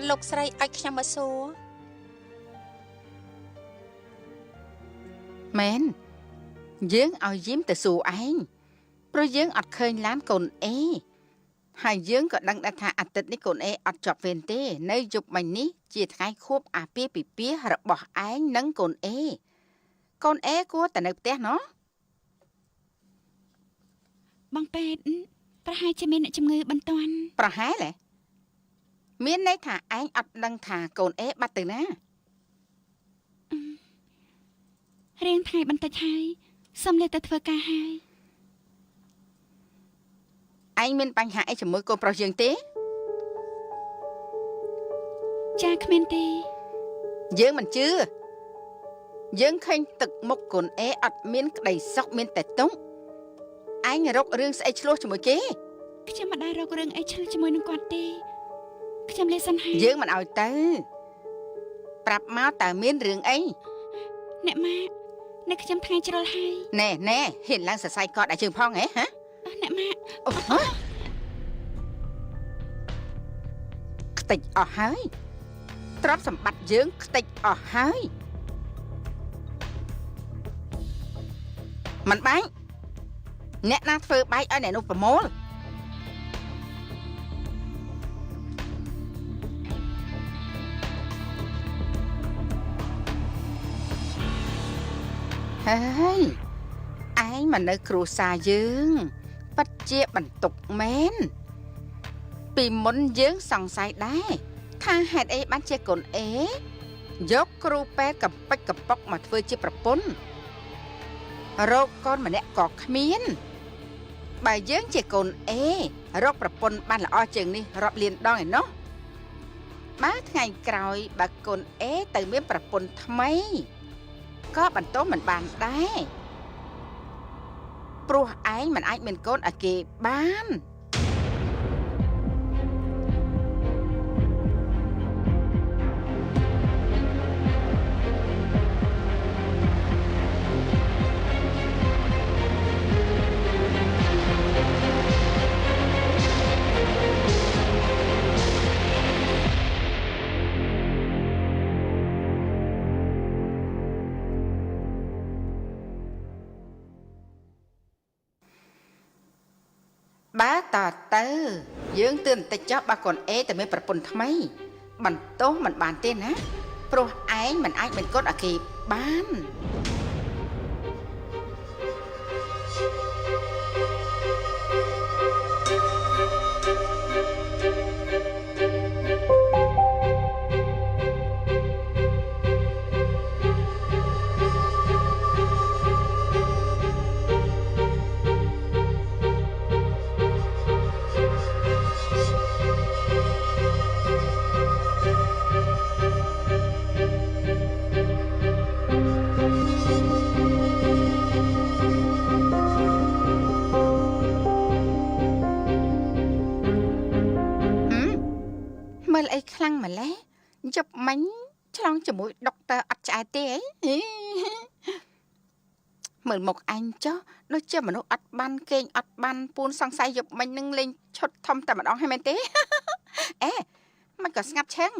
លោកស្រីឲ្យខ្ញុំមកសួរមែនយើងឲ្យយីមទៅសួរឯងព្រោះយើងអត់ឃើញឡានកូនអេហើយយើងក៏ដឹងដែរថាអាទិត្យនេះកូនអេអត់ជាប់វេនទេនៅយប់មិញនេះជាថ្ងៃខួបអាពាហ៍ពិពាហ៍របស់ឯងនិងកូនអេគួរតែនៅផ្ទះណោះបងពេទ្យប្រហែលជាមានអ្នកជំងឺបន្ទាន់ប្រហែលហ៎មានន័យថាឯងអត់ដឹងថាកូនអេបាត់ទៅណារៀងថ្ងៃបន្តិចហើយសុំលាទៅធ្វើការហើយឯងមានបញ្ហាអីជាមួយកូនប្រុសយើងទេចាគ្មានទេយើងមិនជឿយើងឃើញទឹកមុខកូនអេអត់មានក្តីសុខមានតែទុំឯងរករឿងស្អីឆ្លោះជាមួយគេខ្ញុំមិនដែលរករឿងអីឆ្លោះជាមួយនឹងគាត់ទេខ្ញុំលេសិនហើយយើងមិនឲ្យទៅប្រាប់មកតើមានរឿងអីអ្នកម៉ាក់អ្នកខ្ញុំថ្ងៃជ្រុលហើយណែហ៊ានឡើងសរសៃកតឲ្យជើងផងហ៎អ្នកម៉ាក់ខ្ទេចអស់ហើយទ្រព្យសម្បត្តិយើងខ្ទេចអស់ហើយមិនបាញ់អ្នកណាធ្វើបែកឲ្យអ្នកនោះប្រមូលហើយឯងមកនៅគ្រួសារយើងពិតជាបន្ទុកមែនពីមុនយើងសង្ស័យដែរថាហេតុអីបានជាកូនអេយកគ្រូពេទ្យកំពេចកំប៉ុកមកធ្វើជាប្រពន្ធរកកូនម្នាក់ក៏គ្មានបើយើងជាកូនអេរកប្រពន្ធបានល្អជាងនេះរាប់លានដងឯណោះបើថ្ងៃក្រោយបើកូនអេទៅមានប្រពន្ធថ្មីក៏បន្តមិនបានដែរព្រោះឯងមិនអាចមានកូនឲ្យគេបានបើតើទៅយើងទឿនបន្តិចចុះបើកូនអេតែមានប្រពន្ធថ្មីបន្ទោសមិនបានទេណាព្រោះឯងមិនអាចមានកូនឲ្យគេបានមើលអីខ្លាំងម្ល៉េះយប់មិញឆ្លងជាមួយដុកទ័រអត់ឆ្អែតទេអីមើលមុខអញចុះដូចជាមនុស្សអត់បានគេងអត់បានពូនសង្ស័យយប់មិញនឹងលេងឈុតធំតែម្ដងហើយមែនទេអេមិនក៏ស្ងាត់ឆឹង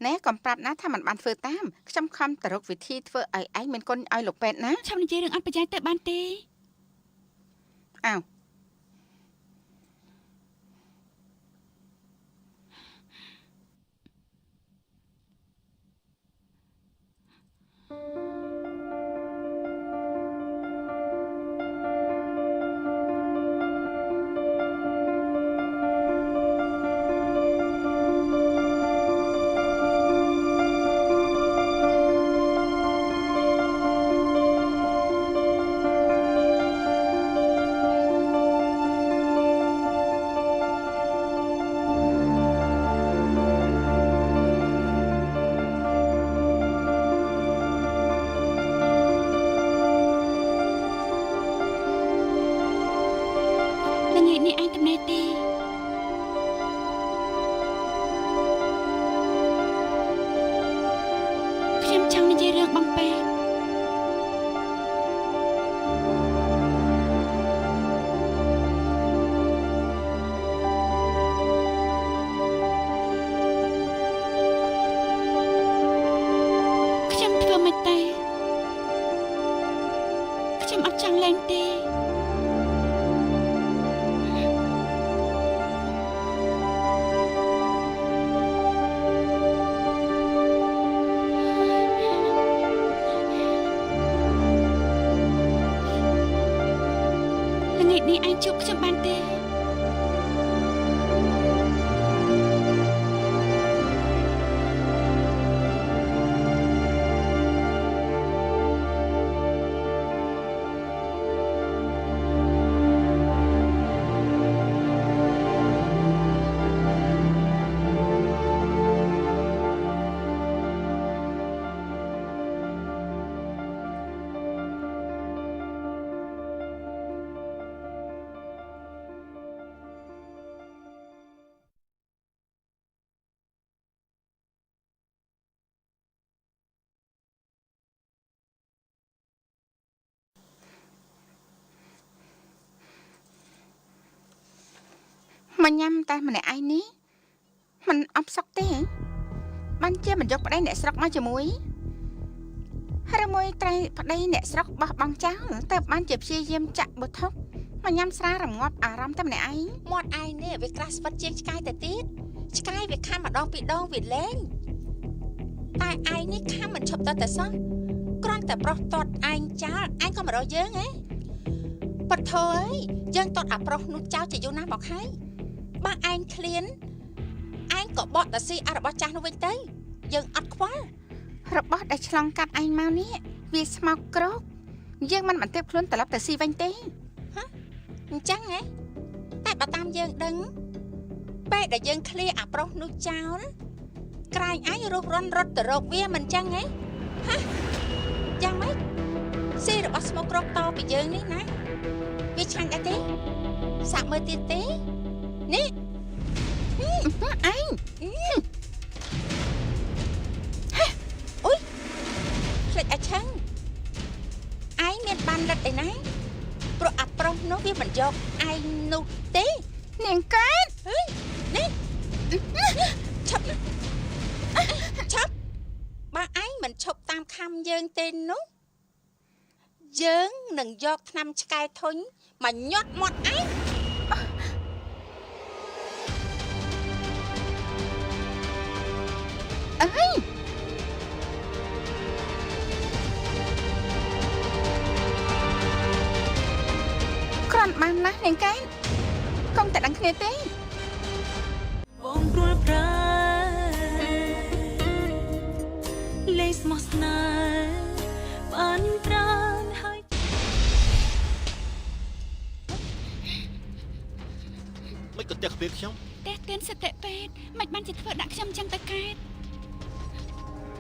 ណែកុំប្រាប់ណាថាមិនបានធ្វើតាមខ្ញុំខំទៅរកវិធីធ្វើឲ្យឯងមានកូនឲ្យលោកពេទ្យណាឆាប់និយាយរឿងអត់ប្រយោជន៍ទៅបានទេអោនេះឯងតំណែងទេខ្ញុំចង់និយាយរឿងបងពេទ្យ មិនទេខ្ញុំអត់ចង់លេងទេ ល្ងាចនេះឯងជួបខ្ញុំបានទេ មកញ៉ាំតែម្នាក់ឯងនេះมันអប់សុកទេបានជាមិនយកប្តីអ្នកស្រុកមកជាមួយហើយមួយត្រីប្តីអ្នកស្រុកបោះបង់ចោលតែបានជាព្យាយាមចាក់បុថុកមកញ៉ាំស្រារងាប់អារម្មណ៍តែម្នាក់ឯងមាត់ឯងនេះវាក្រាស់ស្វិតជាងឆ្កែទៅទៀតឆ្កែវាខាំម្ដងពីរដងវាលែងតែឯងនេះខាំមិនឈប់ទៅសោះគ្រាន់តែប្រុសទាត់ឯងចោលឯងក៏មករកយើងហ៎បថោអើយយើងទាត់អាប្រុសនោះចោលជាយូរណាស់មកហើយបើឯងឃ្លានឯងក៏បកតស៊ីអារបស់ចាស់នោះវិញទៅយើងអត់ខ្វល់របស់ដែលឆ្លងកាត់ឯងមកនេះវាស្មោកក្រោកយើងមិនបន្ទាបខ្លួនត្រឡប់ទៅស៊ីវិញទេហ៎អញ្ចឹងហ៎តែបើតាមយើងដឹងពេលដែលយើងឃ្លាអាប្រុសនោះចោលក្រែងឯងរស់រន់រត់ទៅរកវាមិនអញ្ចឹងហ៎ហ៎យ៉ាងម៉េចស៊ីរបស់ស្មោកក្រោកតពីយើងនេះណាវាឆ្ងាញ់ដែរទេសាក់មើលទៀតទេនេះឯងអូយខ្លេចអាឆឹងឯងមានបានលិតឯណាព្រោះអាប្រុសនោះវាមិនយកឯងនោះទេនាងកើតហេនេះឈប់បើឯងមិនឈប់តាមខំយើងទេនោះយើងនឹងយកថ្នាំឆ្កែធុញមកញាត់មាត់ឯងអើយគ្រាន់បានណាស់នាងកែកុំតែដឹងគ្នាទេបងព្រួលប្រាលេងស្មោះស្នេហ៍បានប្រានហើយមិនក៏ផ្ទះខ្ពៀនខ្ញុំ តែទានសតិពេទ្យមិនបានជាធ្វើដាក់ខ្ញុំចឹងទៅកែត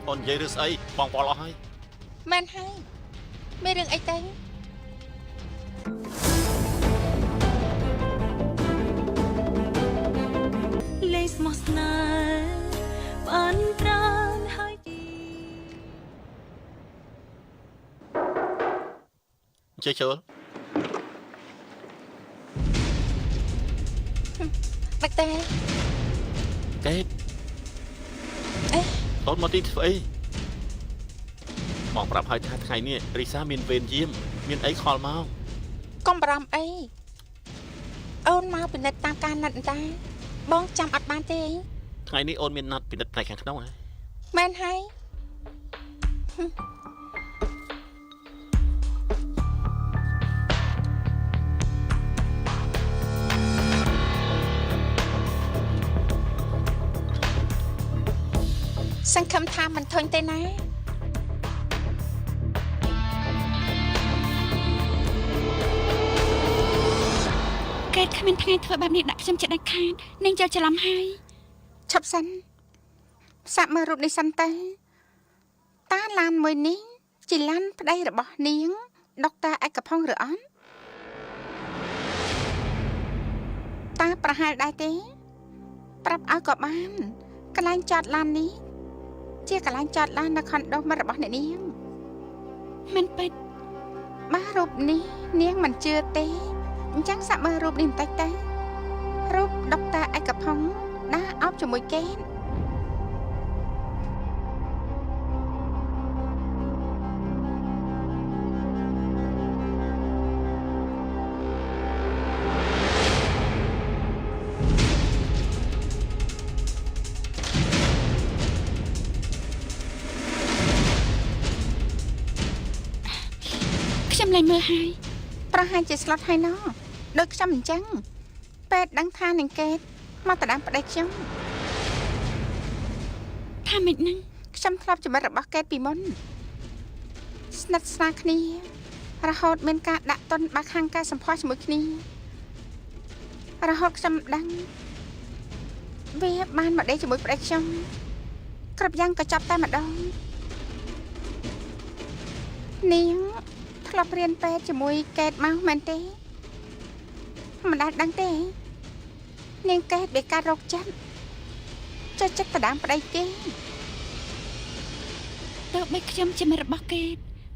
អូននិយាយរឿងស្អីបងបល់អស់ហើយ មែនហើយមានរឿងអីទៅលេងស្មោះស្នេហ៍បានប្រានហើយ ជិះចូល បាក់តែកេត អេ អូនមកទីធ្វើអីបងប្រាប់ឲ្យថាថ្ងៃនេះរីសាមានវេនយាមមានអីខលមក កុំបារម្ភអីអូនមកពិនិត្យតាមការណាត់តាបងចាំអត់បានទេ ថ្ងៃនេះអូនមានណាត់ពិនិត្យផ្នែកខាងក្នុងហ៎ មែនហើយសង្ឃឹមថាមិនធុញទេណាកែតគ្មានថ្ងៃធ្វើបែបនេះដាក់ខ្ញុំចិត្តដាច់ខាតនាងចូលច្រឡំហើយ ឈប់សិនសាក់មើលរូបនេះសិនទៅតាឡានមួយនេះជាឡានប្តីរបស់នាងដុកទ័រឯកផុងឬអត់តាប្រហែលដែរទេប្រាប់ឲ្យក៏បានកន្លែងចតឡាននេះជាកន្លែងចតឡាននៅខុនដូមិត្តរបស់អ្នកនាង មិនពិត បាទរូបនេះនាងមិនជឿទេអញ្ចឹងសាក់មើលរូបនេះបន្តិចទៅរូបដុកទ័រឯកផុងណាអបជាមួយកេន លែងមើលហើយ ប្រហែលជាស្លុតហើយណោះដូចខ្ញុំអញ្ចឹងពេទ្យដឹងថានឹងកេតមកតដាំប្តីខ្ញុំ ថាម៉េចហ្នឹង ខ្ញុំធ្លាប់ចំណិតរបស់កេតពីមុនស្និទ្ធស្នាលគ្នារហូតមានការដាក់ទណ្ឌបាក់ខាងការសម្ភាសជាមួយគ្នារហូតខ្ញុំដឹងវាបានមកដេកជាមួយប្តីខ្ញុំគ្រប់យ៉ាងក៏ចាប់តែម្ដងនាងធ្លាប់រៀនពេទ្យជាមួយកេតមកមែនទេមិនដែលដឹងទេនាងកេតវាការរោគចិត្តចិត្តតដាំប្តីគេ ទោះបីខ្ញុំជាមិត្តរបស់គេ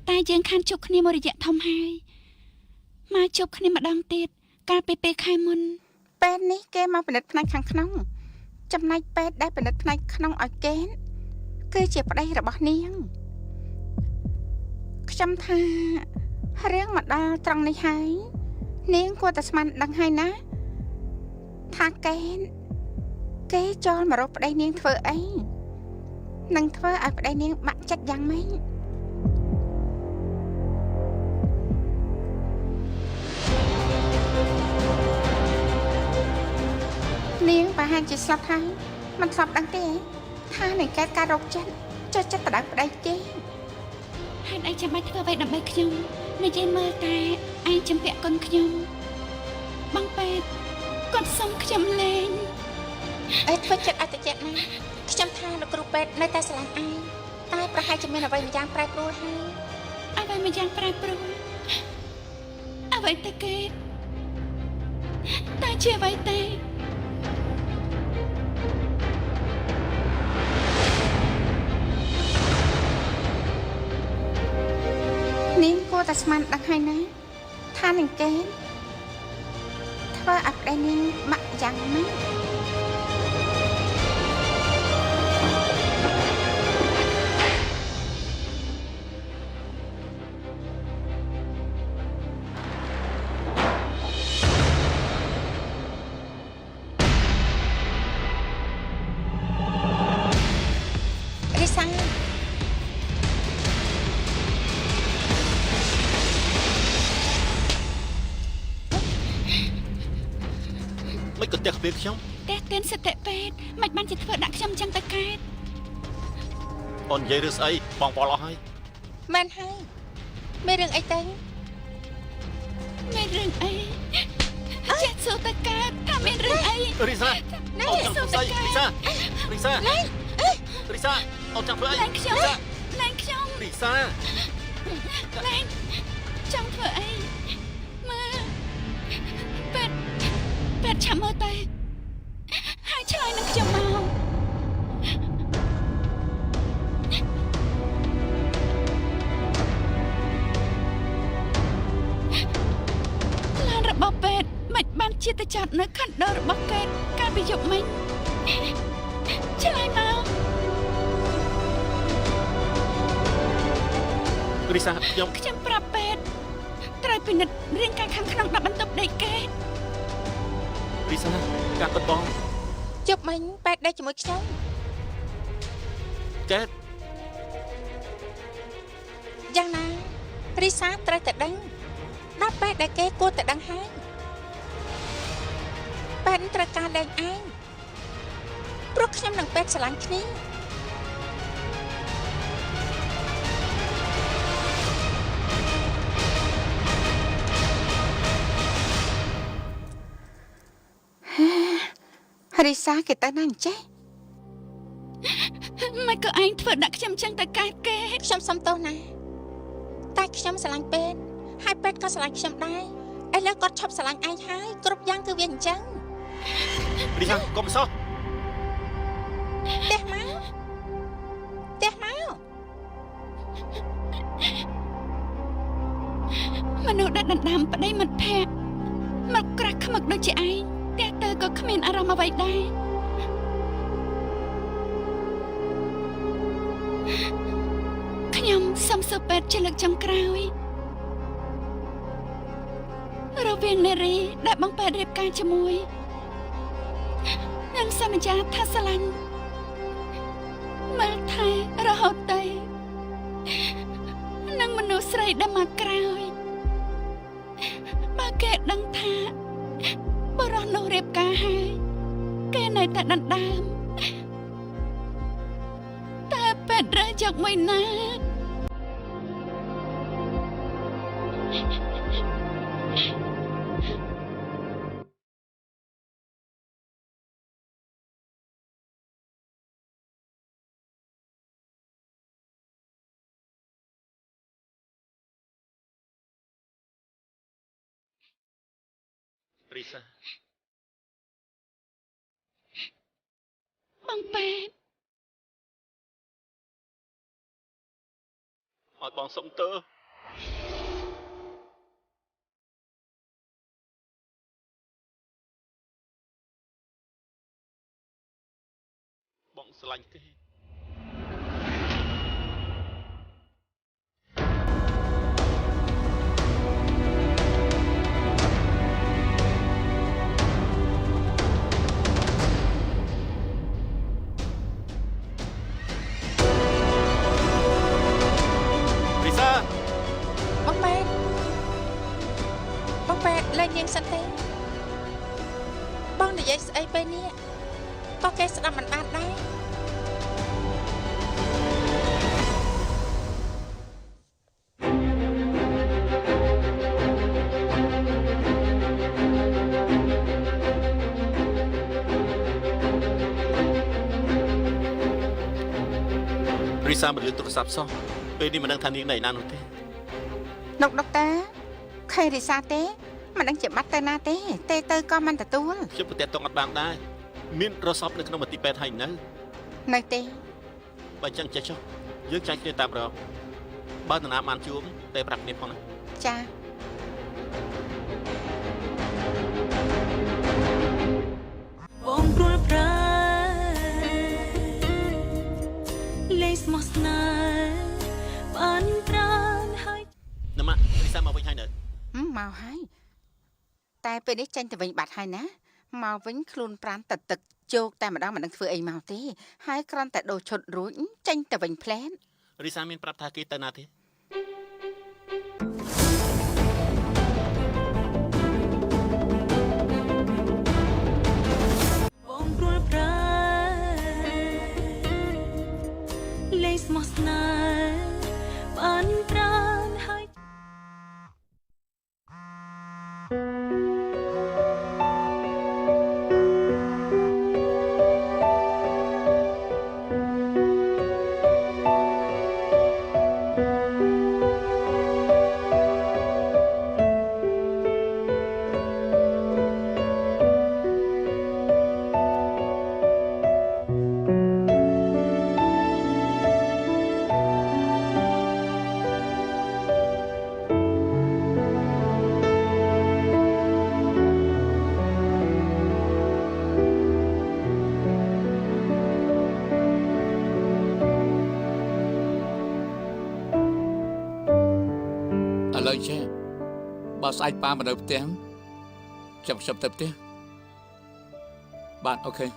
តែយើងខានជួបគ្នាមួយរយៈធំហើយមកជួបគ្នាម្ដងទៀតកាលពីពេលខែមុន ពេទ្យនេះគេមកពិនិត្យផ្នែកខាងក្នុងចំណែកពេទ្យដែលពិនិត្យផ្នែកក្នុងឲ្យកេនគឺជាប្តីរបស់នាងខ្ញុំថារឿងមកដល់ត្រង់នេះហើយនាងគួរតែស្មានដឹងហើយណាថាកេនគេចូលមករកប្តីនាងធ្វើអីនឹងធ្វើឲ្យប្តីនាងបាក់ចិត្តយ៉ាងម៉េចនាងប្រហែលជាស្លាប់ហើយមិនស្លាប់ដឹងទេថានឹងកើតការរោគចិត្តចុះចិត្តបដៅប្តីគេ ហេតុអីចាំបាច់ធ្វើអ្វីដើម្បីខ្ញុំនិយាយមើលតែឯងជំពាក់គុណខ្ញុំបងពេទ្យគាត់សុំខ្ញុំលេង អីធ្វើចិត្តអតិចណាខ្ញុំថាលោកគ្រូពេទ្យនៅតែស្រឡាញ់ឯងតែប្រហែលជាមានអ្វីម្យ៉ាងប្រែប្រួលហើយ អ្វីមួយយ៉ាងប្រែប្រួលអ្វីទៅគេតែជាអ្វីទេ នាងគួរតែស្មានដឹងហើយណាថានឹងគេធ្វើឲ្យប្តីនាងបាក់យ៉ាងម៉េច រិសា មិនក៏ផ្ទះពេលខ្ញុំ តែទានសតិពេទ្យមិនបានជាធ្វើដាក់ខ្ញុំចឹងទៅកែត អូននិយាយរឿងស្អីបងបល់អស់ហើយ មែនហើយមានរឿងអីទៅ មានរឿងអីចេះសួរទៅកែតថាមានរឿងអី រីសាអូនចង់ធ្វើស្អីរីសារីសារីសាអូនចង់ធ្វើអី លែងខ្ញុំលែងខ្ញុំ រីសា លែងចង់ធ្វើអីមើលពេទ្យឆាប់មើលទៅហើយឆ្លើយនឹងខ្ញុំមកឡានរបស់ពេទ្យមិនបានជាទៅចតនៅខណ្ឌរបស់កេតកាលពីយប់មិញឆ្លើយមក រីសាខ្ញុំ ខ្ញុំប្រាប់ពេទ្យត្រូវពិនិត្យរាងកាយខាងក្នុងដល់បន្ទប់ដេកគេ រីសាការពិតបង ជប់មិញពេទ្យដេកជាមួយខ្ញុំ កែត យ៉ាងណារិសាត្រូវតែដឹងដល់ពេទ្យដែលគេគួរតែដឹងហើយពេទ្យត្រូវការលែងឯងព្រោះខ្ញុំនិងពេទ្យស្រឡាញ់គ្នារិសាគេទៅណាអញ្ចេះ មិនក៏ឯងធ្វើដាក់ខ្ញុំចឹងទៅកែគេ ខ្ញុំសុំទោសណាតែខ្ញុំស្រឡាញ់ពេទ្យហើយពេទ្យក៏ស្រឡាញ់ខ្ញុំដែរឥឡូវគាត់ឈប់ស្រឡាញ់ឯងហើយគ្រប់យ៉ាងគឺវាអញ្ចឹង រីសាកុំសោះ ផ្ទះមកមនុស្សដែលដណ្ដើមប្តីមិត្តភក្តិមកក្រាស់ខ្មឹកដូចជាឯងតែទៅក៏គ្មានអារម្មណ៍អ្វីដែរខ្ញុំសុំសួរពេទ្យជាលើកចុងក្រោយរវាងនារីដែលបងពេទ្យរៀបការជាមួយនឹងសន្យាថាស្រឡាញ់មើលថែរហូតទៅនឹងមនុស្សស្រីដែលមកក្រោយ គេដឹងថាបរោះនោះរៀបការហើយគេនៅតែដណ្ដើមតែពេទ្យរើសយកមួយណារីសា បងពេទ្យ ឲ្យបងសុំទើបងស្រឡាញ់គេ រីសា បងពេទ្យលេងញៀងសិនទេបងនិយាយស្អីពេលនេះក៏គេស្ដាប់មិនបានដែររីសាមិនលើកទូរស័ព្ទសោះពេលនេះមិនដឹងថានាងនៅណានោះទេ នុកតាខេរីសាទេមិនដឹងជាបាត់ទៅណាទេទៅក៏មិនទទួល ជិះប្រទេសតងអត់បានដែរមានរស័ព្ទនៅក្នុងមន្ទីរពេទ្យហើយនៅ ទេ បើចឹងចេះចុះយើងចាច់គ្នាតាមរកបើតាណាបានជួបតែប្រាប់គ្នាផងណា ចា បងព្រួលប្រាលេងស្មោះស្នេហ៍បានប្រានហើយ ណាម៉ារីសាមកវិញហើយនៅ មកហើយតែពេលនេះចេញទៅវិញបាត់ហើយណាមកវិញខ្លួនប្រានទឹកជោកតែម្ដងមិនដឹងធ្វើអីមកទេហើយគ្រាន់តែដូរឈុតរួចចេញទៅវិញផ្លែន រីសាមានប្រាប់ថាគេទៅណាទេ បងព្រួលប្រាលេងស្មោះស្នេហ៍បានប្រានហើយ ឥឡូវចេះបើស្អែកប៉ាមកនៅផ្ទះចាំទៅផ្ទះបានអូខេ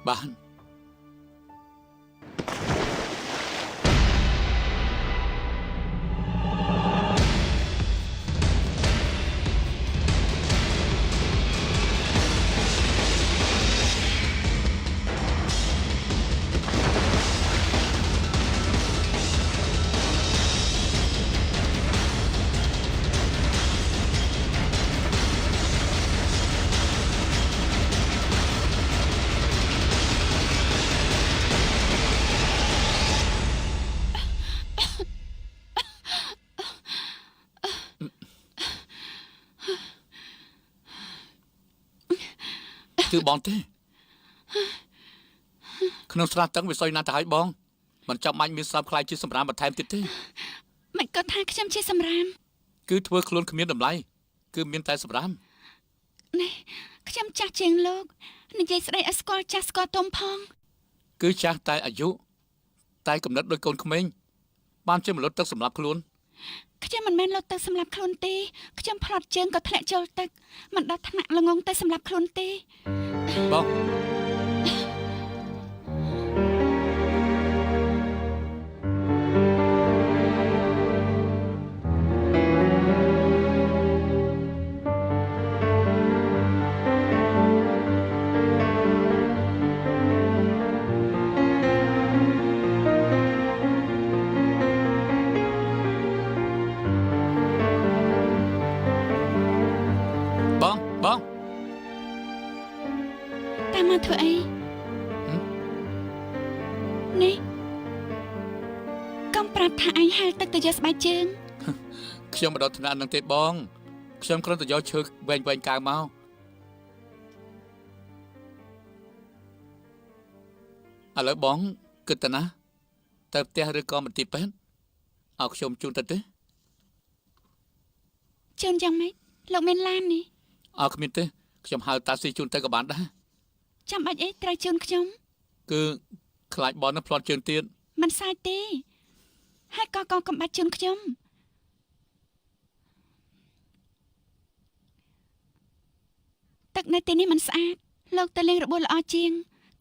បាន គឺបងទេក្នុងស្រះតឹងវាសុយណាស់ទៅហើយបងមិនចាំបាច់មានស្រាប់ខ្លាយជាសម្រាមបន្ថែមទៀតទេ មិនក៏ថាខ្ញុំជាសម្រាម គឺធ្វើខ្លួនគ្មានតម្លៃគឺមានតែសម្រាម នេះខ្ញុំចាស់ជាងលោកនិយាយស្ដីឲ្យស្គាល់ចាស់ស្គាល់ទុំផង គឺចាស់តែអាយុតែកំណត់ដោយកូនក្មេងបានជាមលុតទឹកសម្រាប់ខ្លួន ខ្ញុំមិនមែនលុតទឹកសម្រាប់ខ្លួនទេខ្ញុំផ្លាត់ជើងក៏ធ្លាក់ចូលទឹកមិនដល់ថ្នាក់ល្ងងទៅសម្រាប់ខ្លួនទេ បង ប ប្រាប់ថាអញហែលទឹកទៅយកស្បែកជើង ខ្ញុំមិនដល់ថ្នាក់នឹងទេបងខ្ញុំគ្រាន់តែយកឈើវែងកើមកឥឡូវបងគិតទៅណាទៅផ្ទះឬក៏មន្ទីរពេទ្យឲ្យខ្ញុំជូនទៅទេ ជូនយ៉ាងម៉េចលោកមានឡាននេះ ឲ្យគ្មានទេខ្ញុំហៅតាស៊ីជូនទៅក៏បានដែរ ចាំបាច់អីត្រូវជូនខ្ញុំ គឺខ្លាចបងនឹងផ្្លាត់ជើងទៀត មិនសាយទេហើយក៏កំបាច់ជូនខ្ញុំទឹកនៅទីនេះមិនស្អាតលោកទៅលេងរបួសល្អជាង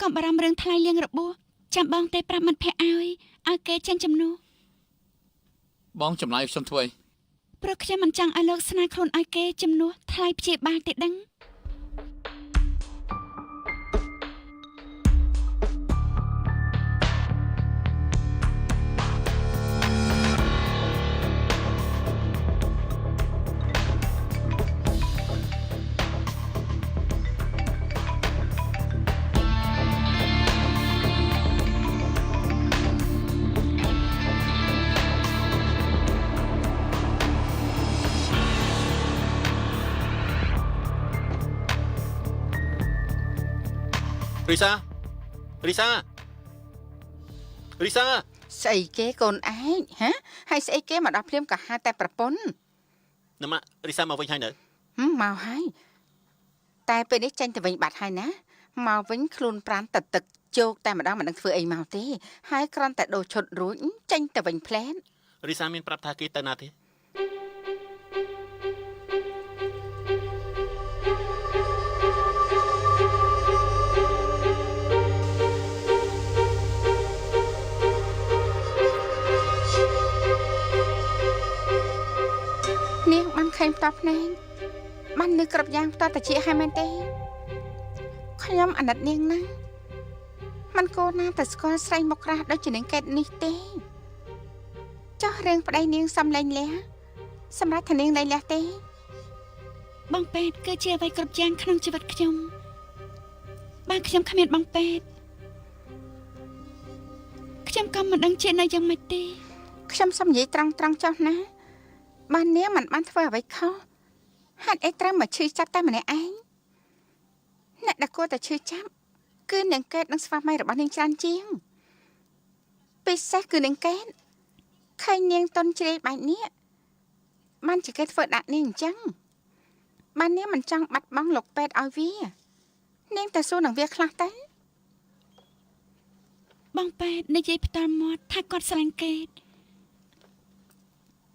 កុំបារម្ភរឿងថ្លៃលេងរបួសចាំបងទេប្រាប់មិត្តភក្តិឲ្យគេចាញ់ចំនួន បងចំណាយខ្ញុំធ្វើអី ព្រោះខ្ញុំមិនចង់ឲ្យលោកស្នេហ៍ខ្លួនឲ្យគេចំនួនថ្លៃព្យាបាលទេដឹង រីសាស្អីគេកូនឯងហ៎ហើយស្អីគេមកដល់ភ្លាមក៏ហៅតែប្រពន្ធ ណាម៉ារីសាមកវិញហើយនៅ មកហើយតែពេលនេះចាញ់ទៅវិញបាត់ហើយណាមកវិញខ្លួនប្រានទឹកជោគតែម្ដងមិនដឹងធ្វើអីមកទេហើយគ្រាន់តែដូរឈុតរួចចាញ់ទៅវិញផ្លែន រីសាមានប្រាប់ថាគេទៅណាទេ នាងបានឃើញផ្ទាល់ភ្នែកបានលើគ្រប់យ៉ាងផ្ទាល់តាជាហើយមែនទេខ្ញុំអាណិតនាងណាស់មិនគួរណាតែស្គាល់ស្រីមុខក្រាស់ដូចជានាងកេតនេះទេចោះរឿងប្តីនាងសំលែងលះសម្រាប់ថានាងលែងលះទេ បងពេទ្យគឺជាអ្វីគ្រប់យ៉ាងក្នុងជីវិតខ្ញុំបើខ្ញុំគ្មានបងពេទ្យខ្ញុំក៏មិនដឹងជានៅយ៉ាងម៉េចទេ ខ្ញុំសុំនិយាយត្រង់ចុះណាបាននាងមិនបានធ្វើអ្វីខុសហេតុអីត្រូវមកឈឺចាប់តែម្នាក់ឯងអ្នកដែលគួរតែឈឺចាប់គឺនាងកេតនិងស្វាមីរបស់នាងច្រើនជាងពិសេសគឺនាងកេតឃើញនាងតន់ជ្រេបែបនេះបានជាគេធ្វើដាក់នាងអញ្ចឹងបាននាងមិនចង់បាត់បង់លោកពេទ្យឲ្យវានាងទៅសួរនឹងវាខ្លះទៅ បងពេទ្យនិយាយផ្ទាល់មាត់ថាគាត់ស្រឡាញ់កេត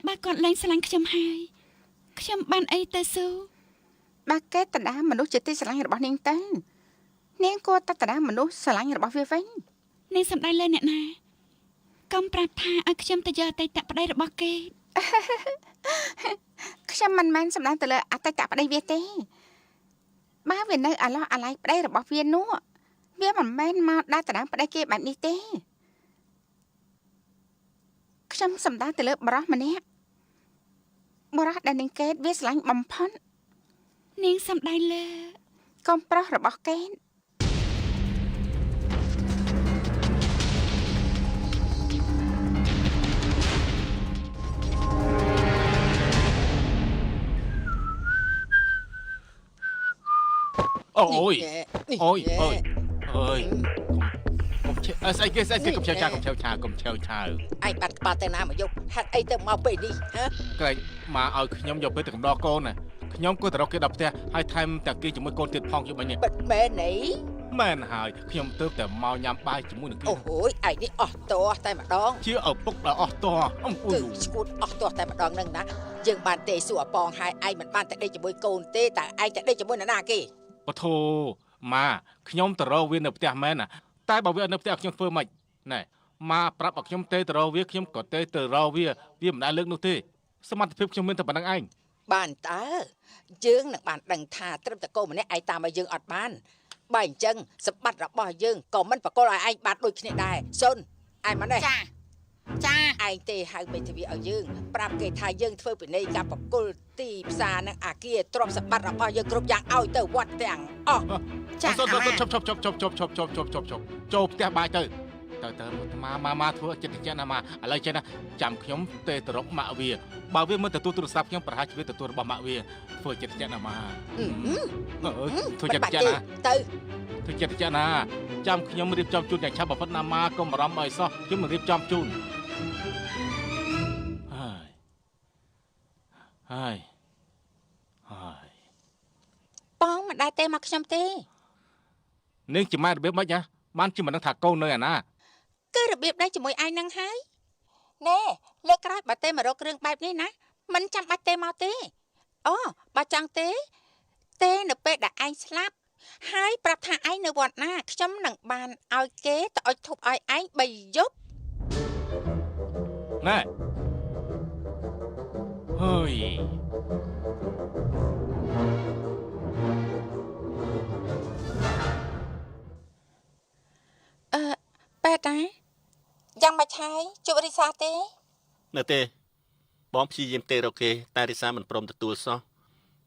បើគាត់លែងស្រឡាញ់ខ្ញុំហើយខ្ញុំបានអីទៅស៊ូ បើកេតតដាមនុស្សជាទីស្រឡាញ់របស់នាងទៅនាងគួរតដាមនុស្សស្រឡាញ់របស់វាវិញ នាងសំដៅលើអ្នកណាកុំប្រាប់ថាឲ្យខ្ញុំទៅយកអតីតប្តីរបស់គេ ខ្ញុំមិនមែនសំដៅទៅលើអតីតប្តីវាទេបើវានៅអាឡោះអាឡៃប្តីរបស់វានោះវាមិនមែនមកដើរតដាប្តីគេបែបនេះទេខ្ញុំសំដៅទៅលើបរិះម្នាក់បរិះដែលនាងកេតវាស្រឡាញ់បំផុត នាងសំដៅលើ កូនប្រុសរបស់កេត Ôi ôi ôi ôiស្អីគេកុំឆៅឆា anh bắt ba tên nào mà dục hạt ấy tao mau về đi hả ក្រែងមកឲ្យខ្ញុំយកពេលទៅកំដរកូនណាខ្ញុំគួរតែរកគេដល់ផ្ទះហើយថែមតាគីជាមួយកូនទៀតផងយប់មិញនេះ bật mẹ nấy មែនហើយខ្ញុំទើបតែមកញ៉ាំបាយជាមួយនឹងគេ ôi anh đi ọt to tay mà đón ជាឪពុកដ៏អស់តអ៊ំអ៊ុយ cứ sút ọt to tay mà đón nâng ná dương bàn tề sủa pong hai anh mình ban tại đây chỉ môi côn tê tại anh tại đây chỉ môi là na kì ពធម៉ាខ្ញុំទៅរកវានៅផ្ទះមែនណាតែបើវានៅផ្ទះខ្ញុំធ្វើម៉េចណែម៉ាប្រាប់ឲ្យខ្ញុំទេទៅរកវាខ្ញុំក៏ទេទៅរកវាវាមិនដែលលើកនោះទេសមត្ថភាពខ្ញុំមានតែប៉ុណ្្នឹងឯង bàn tớ dương nè bàn đằng thà trâm ta cô mà nè ai ta mà dương ọt ban bài chân sập bắt ra bỏ dương còn mình phải cô lại anh bắt đôi khi này đài sơn ai mà đây ចា anh tê hai bên thì bị ở dương pram kê thai dương phơi bên đây gặp cô tì xa nè à kia trộm sập bắt ra bỏ dương group giang ao từ quạt tiếng ចា ចូលផ្ទះបាយទៅ ទៅមកធ្វើចិត្តតិចណាមកឥឡូវចេះណាចាំខ្ញុំទេទៅរកម៉ាក់វាបើវាមិនទទួលទូរស័ព្ទខ្ញុំប្រហែលជាវាទទួលរបស់ម៉ាក់វាធ្វើចិត្តតិចណាមកធ្វើចិត្តតិចណា ទៅ ធ្វើចិត្តតិចណាចាំខ្ញុំរៀបចំជូនយ៉ាងឆាប់បំផុតណាមកកុំបារម្ភអីសោះខ្ញុំនឹងរៀបចំជូនហើយ បងមិនដែរទេមកខ្ញុំទេ នាងជាម៉ែរបៀបម៉េចណាបានជាមិនដឹងថាកូននៅអាណា គឺរបៀបដែរជាមួយឯងនឹងហើយណែលើកក្រោយបើទេមករកគ្រឿងបែបនេះណាមិនចាំបាច់ទេមកទេអូបើចង់ទេនៅពេលដែលឯងស្លាប់ហើយប្រាប់ថាឯងនៅវត្តណាខ្ញុំនឹងបានឲ្យគេទៅអុជធូបឲ្យឯង3យប់ ណែហើយ ប៉ែតាយ៉ាងមិនឆាយជួបរីសាទេ នៅទេបងព្យាយាមទេរកគេតែរិសាមិនព្រមទទួលសោះ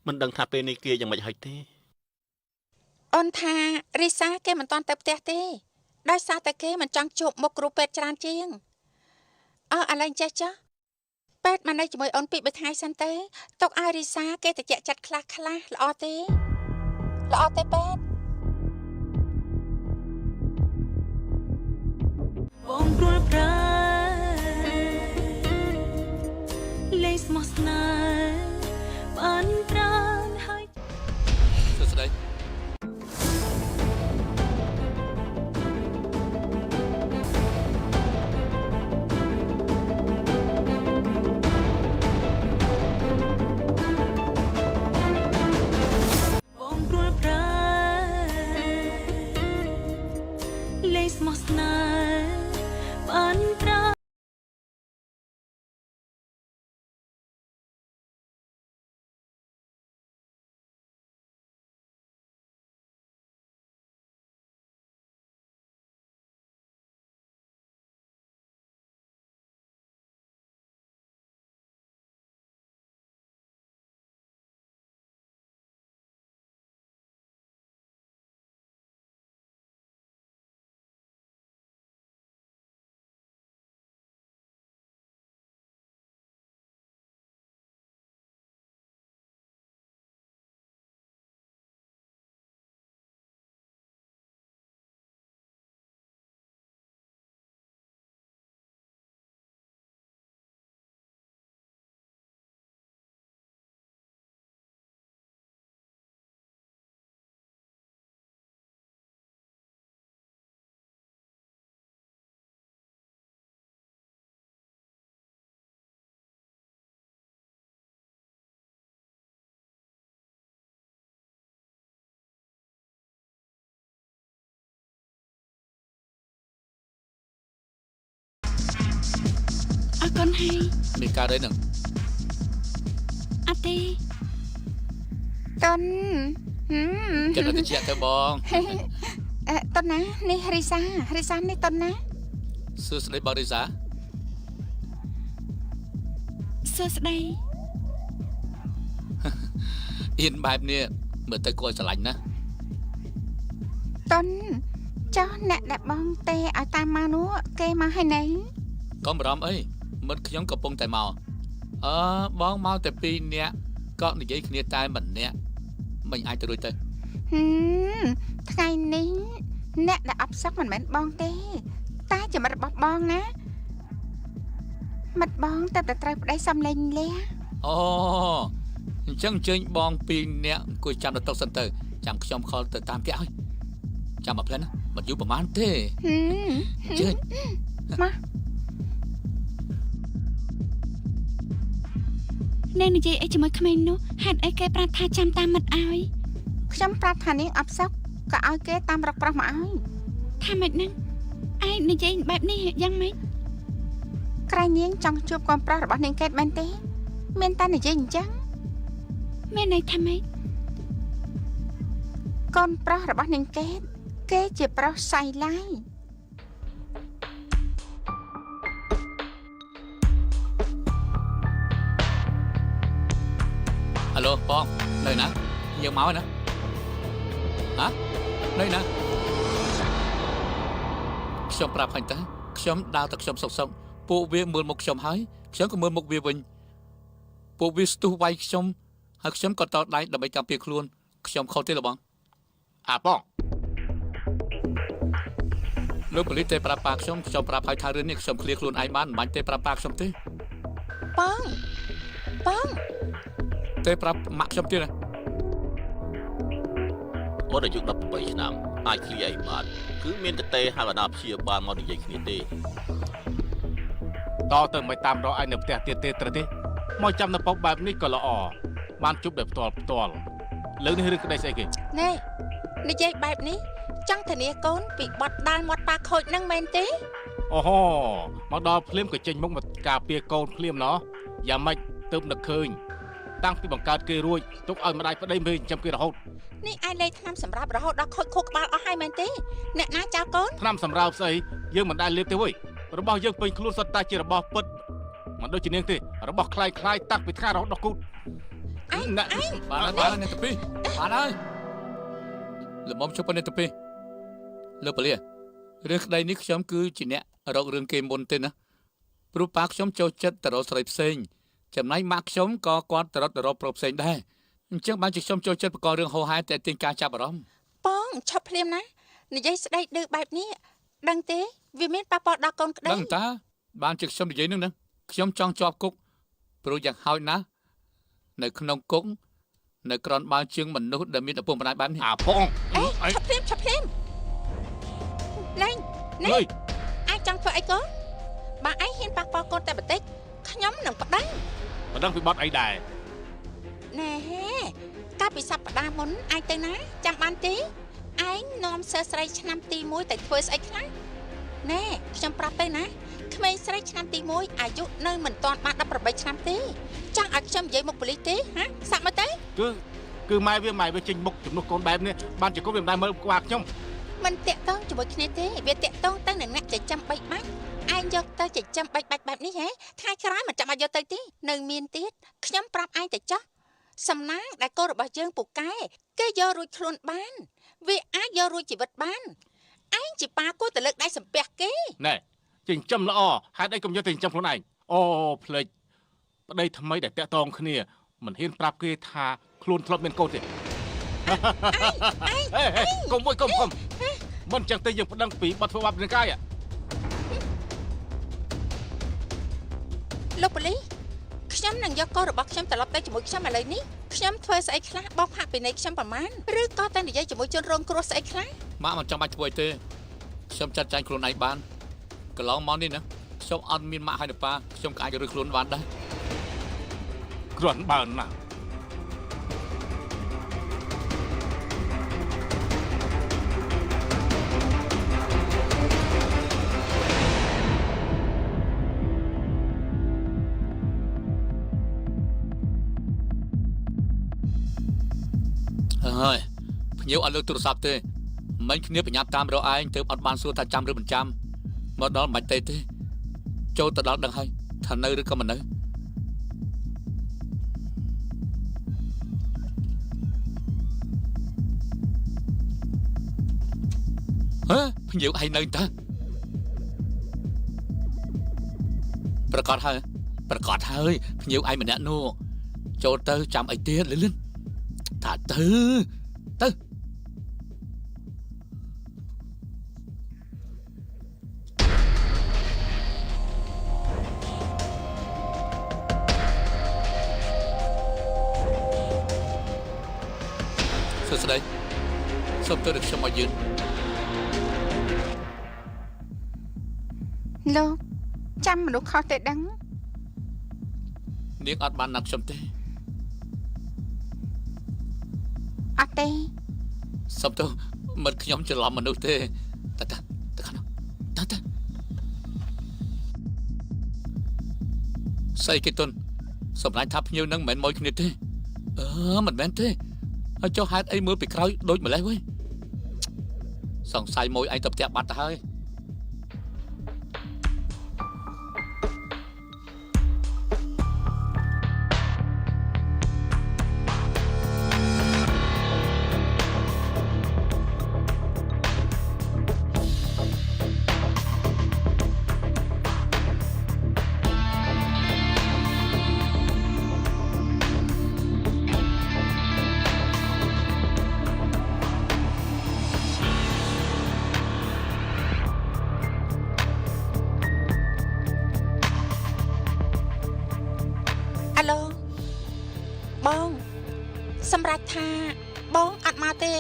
មិនដឹងថាពេលនេះគេយ៉ាងម៉េចហើយទេ អូនថារីសាគេមិនទាន់ទៅផ្ទះទេដោយសារតែគេមិនចង់ជួបមុខគ្រូពេទ្យច្រើនជាងឥឡូវចេះចុះពេទ្យមកនៅជាមួយអូនពី3ថ្ងៃសិនទៅទុកឲ្យរីសាគេតិចចិត្តខ្លះល្អទេពេទ្យ បងព្រួលប្រាលេងស្មោះស្នេហ៍បានប្រានហើយ សួស្តី បងព្រួលប្រាលេងស្មោះស្នេហ៍បានប្រាន អរគុណហើយ មានការអីនឹង អត់ទេ តន ចិត្តទៅជាទៅបង តនណានេះរីសានេះតនណា សួស្តីបងរីសា សួស្តី អៀនបែបនេះមើលទៅគួរស្រឡាញ់ណាស់ តនចុះអ្នកដែលបងទេឲ្យតាមមកនោះគេមកហើយណែ កុំបារម្ភអីមិត្តខ្ញុំកំពុងតែមកបងមកតែ2នាក់ក៏និយាយគ្នាតែម្នាក់មិនអាចទៅរួចទៅ ថ្ងៃនេះអ្នកដែលអបសឹកមិនមែនបងទេតែជាមិត្តរបស់បងណាមិត្តបងតែត្រូវប្តីសំលេងលះ អូអញ្ចឹងអញ្ជើញបង2នាក់អង្គុយចាំទៅតុសិនទៅចាំខ្ញុំខលទៅតាមផ្ទះហើយចាំមកផ្លែណាមិនយូរប្រហែលទេអញ្ជើញ មក អ្នកនិយាយអីជាមួយក្មេងនោះហេតុអីគេប្រាប់ថាចាំតាមមិត្តឲ្យ ខ្ញុំប្រាប់ថានាងអបសឹកក៏ឲ្យគេតាមរកប្រុសមកឲ្យ ថាម៉េចហ្នឹងឯងនិយាយបែបនេះយ៉ាងម៉េច ក្រែងនាងចង់ជួបកូនប្រុសរបស់នាងកេតមែនទេមានតែនិយាយអញ្ចឹង មានន័យថាម៉េច កូនប្រុសរបស់នាងកេតគេជាប្រុសសៃឡាយ ហៅឡូបងនៅណាយើងមកហើយណាហ៎នៅណា ខ្ញុំប្រាប់ឃើញតើខ្ញុំដើរទៅខ្ញុំសុកពួកវាមើលមុខខ្ញុំហើយខ្ញុំក៏មើលមុខវាវិញពួកវាស្ទុះវាយខ្ញុំហើយខ្ញុំក៏តដៃដើម្បីការពារខ្លួនខ្ញុំខុសទេលោកបង អាប៉ង លោកប៉ូលីសទេប្រាប់ប៉ាខ្ញុំប្រាប់ឲ្យថារឿងនេះខ្ញុំឃ្លាខ្លួនឯងបានមិនបាច់ទេប្រាប់ប៉ាខ្ញុំទេ ប៉ងប៉ង ទេប្រាប់ម៉ាក់ខ្ញុំទៀតណា អូនអាយុ18ឆ្នាំអាចឃ្លាអីបានគឺមានតែទេហើយអាណាព្យាបាលមកនិយាយគ្នាទេ តទៅមិនតាមរកឯនៅផ្ទះទៀតទេត្រូវទេមកចាំនៅប៉ុកបែបនេះក៏ល្អបានជប់ដោយផ្ទាល់លើនេះរឿងក្តីស្អីគេ ណែនិយាយបែបនេះចង់ធានាកូនពីបត់ដាល់មាត់ប៉ាខូចនឹងមែនទេ អូហូមកដល់ភ្លាមក៏ចេញមុខមកការពារកូនភ្លាមណោះយ៉ាងម៉េចទើបនឹកឃើញតាំងពីបង្កើតគេរួចទុកឲ្យម្ដាយប្តីមើលចិញ្ចឹមគេរហូត នេះឯងលេខថ្នាំសម្រាប់រហូតដល់ខូចខួរក្បាលអស់ហើយមែនទេអ្នកណាចៅកូន ថ្នាំសម្រាប់ស្អីយើងមិនដែលលេបទេវើយរបស់យើងពេញខ្លួនសុទ្ធតែជារបស់ពិតមិនដូចជានាងទេរបស់คล้ายតាក់ពីថ្ងៃរហូតដល់គូត ឯង ណា បាននៅទៅពីបានហើយល្មមជប់នៅទៅពីលោកប៉ូលីសរឿងក្តីនេះខ្ញុំគឺជាអ្នករករឿងគេមុនទេណាព្រោះប៉ាខ្ញុំចូលចិត្តទៅរកស្រីផ្សេងចំណែកម៉ាក់ខ្ញុំក៏គាត់ទៅរកប្រុសផ្សេងដែរអញ្ចឹងបានជាខ្ញុំចូលចិត្តបង្ករឿងហោហែតែទាញការចាប់អារម្មណ៍ ប៉ងឈប់ភ្លាមណានិយាយស្ដីឌឺបែបនេះដឹងទេវាមានប៉ះពាល់ដល់កូនក្តី ដឹងតាបានជាខ្ញុំនិយាយនឹងណាខ្ញុំចង់ជាប់គុកព្រោះយ៉ាងហោចណាស់នៅក្នុងគុកនៅក្រនបើជើងមនុស្សដែលមានឪពុកម្ដាយបែបនេះ អាប៉ង អេឈប់ភ្លាមលេងនេះ លុយ អាចចង់ធ្វើអីកូនបើឯងហ៊ានប៉ះពាល់កូនតែបន្តិចខ្ញុំនឹងប្តឹង មិនដឹងពីបត់អីដែរ ណែកាលពីសប្តាហ៍មុនឯងទៅណាចាំបានទេឯងនាំសិស្សស្រីឆ្នាំទី1ទៅធ្វើស្អីខ្លះណែខ្ញុំប្រាប់ទៅណាក្មេងស្រីឆ្នាំទី1អាយុនៅមិនទាន់បាន18ឆ្នាំទេចង់ឲ្យខ្ញុំនិយាយមុខប៉ូលីសទេហាសាក់មើលទៅ គឺម៉ែវាចេញមុខជំនួសកូនបែបនេះបានជាកូនវាមិនដែលមើលក្បាលខ្ញុំ មិនតាក់ទងជាមួយគ្នាទេវាតាក់ទងទៅនឹងអ្នកចិញ្ចឹមបីបាច់ឯងយកទៅចិញ្ចឹមបីបាច់បែបនេះហ៎ថ្ងៃក្រោយមិនចាំបាច់យកទៅទេនៅមានទៀតខ្ញុំប្រាប់ឯងទៅចោះសំណាងដែលកូនរបស់យើងពូកែគេយករួចខ្លួនបានវាអាចយករួចជីវិតបានឯងជាប៉ាគួរតែលើកដៃសំពះគេ ណែចិញ្ចឹមល្អហេតុអីកុំយកទៅចិញ្ចឹមខ្លួនឯងអូភ្លេចប្តីថ្មីដែលតាក់ទងគ្នាមិនហ៊ានប្រាប់គេថាខ្លួនធ្លាប់មានកូនទេកុំមិនចឹងទេយើងប្តឹងពីបទធ្វើបាបរាងកាយ លោកប៉ូលីសខ្ញុំនឹងយកកូនរបស់ខ្ញុំត្រឡប់ទៅជាមួយខ្ញុំឥឡូវនេះខ្ញុំធ្វើស្អីខ្លះបោកហាក់ពីនៃខ្ញុំប្រមាណឬក៏តែនិយាយជាមួយជនរងគ្រោះស្អីខ្លះ ម៉ាក់មិនចាំបាច់ធ្វើអីទេខ្ញុំចាត់ចែងខ្លួនឯងបានកន្លងមកនេះណាខ្ញុំអត់មានម៉ាក់ហើយនៅប៉ាខ្ញុំក៏អាចរើសខ្លួនបានដែរ គ្រាន់បើណាស់ ហើយភ្ញៀវអត់លើកទូរស័ព្ទទេមិនគ្នាប្រញាប់តាមរកឯងទើបអត់បានសួរថាចាំឬមិនចាំមកដល់មិនទេចូលទៅដល់ដឹងហើយថានៅឬក៏មិននៅហ៎ភ្ញៀវឯងនៅតើប្រកាសហើយភ្ញៀវឯងម្នាក់នោះចូលទៅចាំអីទៀតលឿនថាទៅ សួស្តីសូមទៅខ្ញុំមកយឺន លោកចាំមនុស្សខុសតែដឹង នាងអត់បានណាត់ខ្ញុំទេ អត់ទេ សូមទៅមិនខ្ញុំច្រឡំមនុស្សទេតើខាងនោះតើស្អីគេទុនសម្រាប់ថាភ្ញៀវនឹងមិនមែនមួយគ្នាទេមិនមែនទេហើយចុះហេតុអីមើលពីក្រោយដូចម្លេះវិញសង្ស័យមួយឯងទៅផ្ទះបាត់ទៅហើយ អាឡូបងសម្រាប់ថាបងអត់មកទេ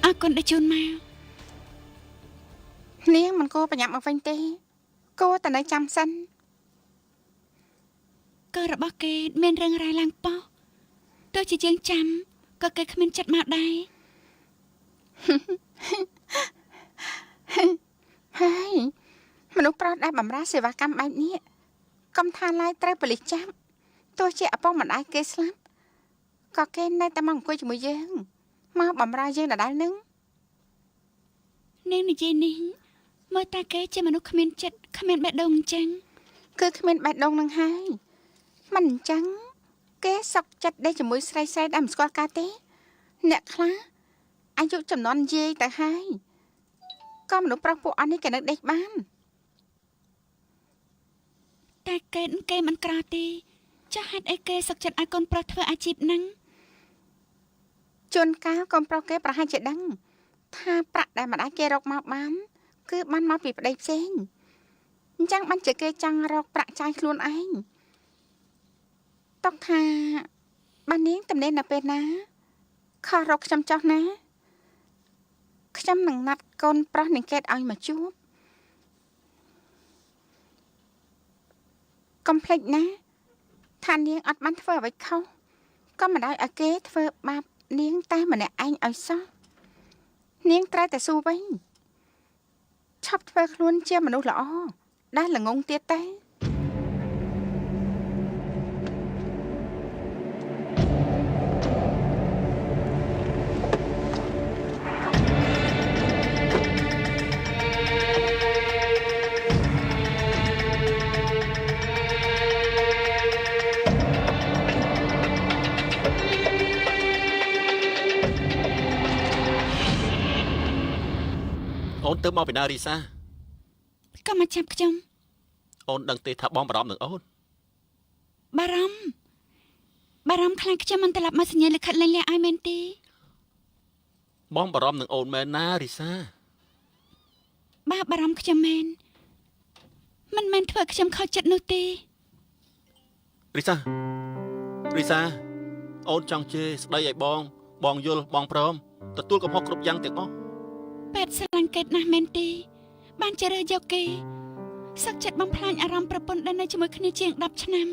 អរគុណដែលជូនមក នាងមិនគួរប្រញាប់មកវិញទេគួរតែនៅចាំសិន ក៏របស់គេមានរឿងរ៉ាវឡើងប៉ោះទោះជាយើងចាំក៏គេគ្មានចិត្តមកដែរ ហើយមនុស្សប្រុសដែលបម្រើសេវាកម្មបែបនេះកុំថាឡាយត្រូវប៉ូលីសចាប់ទោះជាឪពុកម្ដាយគេស្លាប់ក៏គេនៅតែមកអង្គុយជាមួយយើងមកបម្រើយើងដដែលនឹង នាងនិយាយនេះមើលតាគេជាមនុស្សគ្មានចិត្តគ្មានបេះដូងអញ្ចឹង គឺគ្មានបេះដូងនឹងហើយមិនអញ្ចឹងគេសុកចិត្តដេកជាមួយស្រីៗដែលមិនស្គាល់ការទេអ្នកខ្លះអាយុចំនួនយាយទៅហើយក៏មនុស្សប្រុសពួកអស់នេះក៏នៅដេកបាន តែគេមិនក្រទេចាស់ហេតុអីគេសុកចិត្តឲ្យកូនប្រុសធ្វើអាជីពហ្នឹង ជួនកាលកូនប្រុសគេប្រហែលជាដឹងថាប្រាក់ដែលម្ដាយគេរកមកបានគឺបានមកពីប្តីផ្សេងអញ្ចឹងបានជាគេចង់រកប្រាក់ចាយខ្លួនឯងតុកថាបាននាងតំណេននៅពេលណាខុសរកខ្ញុំចោះណាខ្ញុំនឹងណាត់កូនប្រុសនឹងកេតឲ្យមកជួបកុំភ្លេចណាថានាងអត់បានធ្វើអ្វីខុសក៏មិនដោយឲ្យគេធ្វើបាបនាងតែម្នាក់ឯងឲ្យសោះនាងត្រូវតែស៊ូវិញឈប់ធ្វើខ្លួនជាមនុស្សល្អដែលល្ងងទៀតតែអូនទៅមកពីណារីសា ក៏មកចាប់ខ្ញុំ អូនដឹងទេថាបងបារម្ភនឹងអូន បារម្ភខ្លាំងខ្ញុំមិនត្រឡប់មកសញ្ញាលិខិតលែងលះឲ្យមែនទេ បងបារម្ភនឹងអូនមែនណារីសា បារម្ភខ្ញុំមែនមិនមែនធ្វើខ្ញុំខកចិត្តនោះទេ រីសាអូនចង់ជេរស្ដីឲ្យបងយល់បងព្រមទទួលកំហុសគ្រប់យ៉ាងទាំងអស់ ពេទ្យស្រឡាញ់កេតណាស់មែនទេបានជ្រើសយកគេសឹកចិត្តបំផ្លាញអារម្មណ៍ប្រពន្ធដែលនៅជាមួយគ្នាជាង10ឆ្នាំ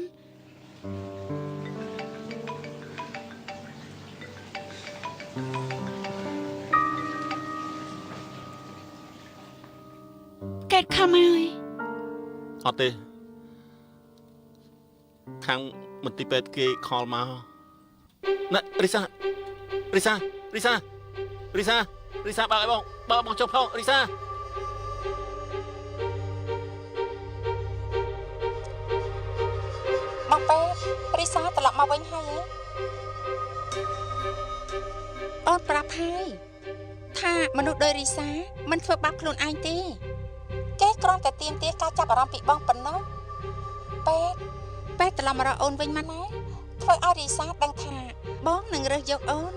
កេតខំមកហើយ អត់ទេខាងមន្ទីរពេទ្យគេខលមកណារីសាបើឲ្យបងចុះផងរីសា បងពេទ្យរីសាត្រឡប់មកវិញហើយអូនប្រាប់ហើយថាមនុស្សដូចរីសាមិនធ្វើបាបខ្លួនឯងទេគេគ្រាន់តែទាមទារការចាប់អារម្មណ៍ពីបងប៉ុណ្ណោះពេទ្យត្រឡប់មករកអូនវិញមកណាធ្វើឲ្យរីសាដឹងថាបងនឹងរើសយកអូន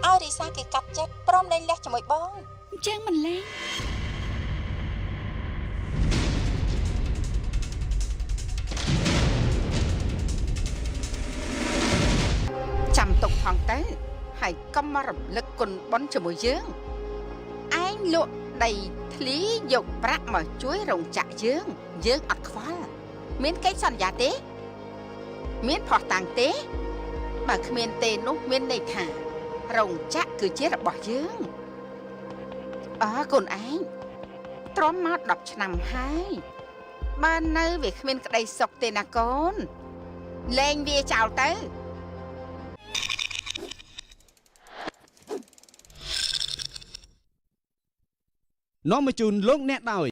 ឲ្យរីសាគេកាត់ចិត្តព្រមលែងលះជាមួយបង អញ្ចឹងមិនលែង ចាំទុកផងទៅហើយកុំមករំលឹកគុណបុណ្យជាមួយយើងឯងលក់ដីធ្លីយកប្រាក់មកជួយរោងចក្រយើងអត់ខ្វល់មានកិច្ចសន្យាទេមានផុសតាំងទេបើគ្មានទេនោះមានន័យថារោងចក្រគឺជារបស់យើងកូនឯងទ្រាំមក10ឆ្នាំហើយបើនៅវាគ្មានក្តីសុខទេណាកូនលែងវាចោលទៅ នាំមកជូនលោកអ្នកដោយ